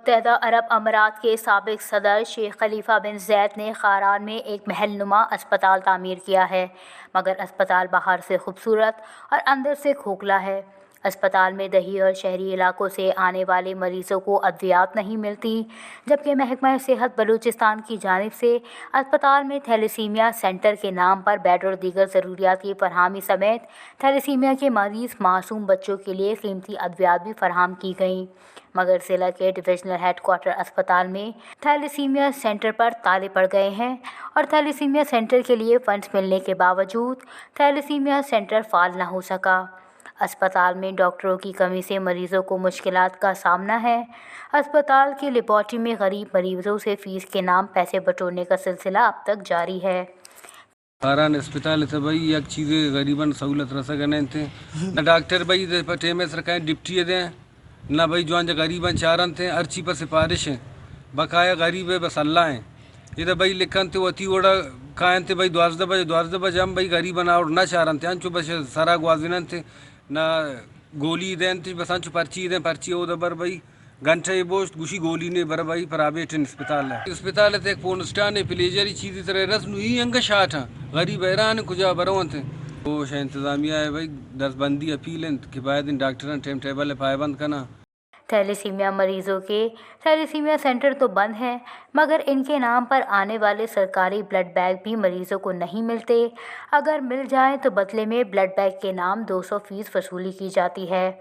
متحدہ عرب امارات کے سابق صدر شیخ خلیفہ بن زید نے خاران میں ایک محل نما اسپتال تعمیر کیا ہے، مگر اسپتال باہر سے خوبصورت اور اندر سے کھوکھلا ہے۔ اسپتال میں دیہی اور شہری علاقوں سے آنے والے مریضوں کو ادویات نہیں ملتی، جبکہ محکمہ صحت بلوچستان کی جانب سے اسپتال میں تھیلیسیمیا سینٹر کے نام پر بیڈ اور دیگر ضروریات کی فراہمی سمیت تھیلیسیمیا کے مریض معصوم بچوں کے لیے قیمتی ادویات بھی فراہم کی گئیں، مگر ضلع کے ڈویژنل ہیڈ کوارٹر اسپتال میں تھیلیسیمیا سینٹر پر تالے پڑ گئے ہیں اور تھیلیسیمیا سینٹر کے لیے فنڈز ملنے کے باوجود تھیلیسیمیا سینٹر فعال نہ ہو سکا۔ اسپتال میں ڈاکٹروں کی کمی سے مریضوں کو مشکلات کا سامنا ہے۔ اسپتال کی لیبارٹری میں غریب مریضوں سے فیس کے نام پیسے بٹورنے کا سلسلہ اب تک جاری ہے۔ خاران اسپتال تھے بھائی یک چیزیں غریباً سہولت رسا گنے تھے نہ ڈاکٹر بھائی ٹیم سرکائیں ڈپٹی دیں نہ بھائی جو غریباً چارن تھے ارچی پر سفارش ہیں بقایا غریب ہے بس اللہ ہیں یہ بھائی لکھن تھے وتی اوڑا کائن تھے بھائی 12 بجے ہم بھائی غریباً اور نہ چارن تھے انچو بس سرا گوازنن تھے نہ گولی دین تھے بس انچو پرچی دیں پرچی او دبر بھائی گھنٹے بوشت گوشی گولی نے بر بھائی پرائیویٹ اسپتال ہے اسپتال ہے ایک پونسٹان ہے پلیجری چیزی طرح رسم ہی انگا شاٹ ہیں غریب حیران کجا برون تھے وہ شاہ انتظامیہ ہے بھائی دس بندی اپیل ہیں کہ باید ان ڈاکٹران ٹائم ٹیبل پائبند کرنا۔ تھیلیسیمیا مریضوں کے تھیلیسیمیا سینٹر تو بند ہیں، مگر ان کے نام پر آنے والے سرکاری بلڈ بینک بھی مریضوں کو نہیں ملتے۔ اگر مل جائیں تو بدلے میں بلڈ بینک کے نام 200 فیس وصولی کی جاتی ہے،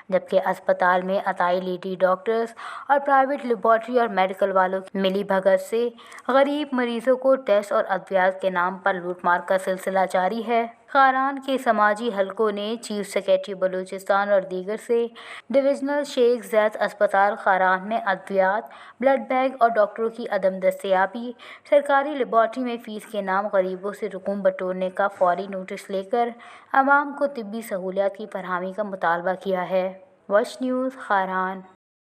جبکہ اسپتال میں عطائی لیڈی ڈاکٹرز اور پرائیویٹ لیبارٹری اور میڈیکل والوں کی ملی بھگت سے غریب مریضوں کو ٹیسٹ اور ادویات کے نام پر لوٹ مار کا سلسلہ جاری ہے۔ خاران کے سماجی حلقوں نے چیف سیکریٹری بلوچستان اور دیگر سے ڈویژنل شیخ زید اسپتال خاران میں ادویات، بلڈ بینک اور ڈاکٹروں کی عدم دستیابی، سرکاری لیبارٹری میں فیس کے نام غریبوں سے رقوم بٹورنے کا فوری نوٹس لے کر عوام کو طبی سہولیات کی فراہمی کا مطالبہ کیا ہے۔ Watch news Kharan.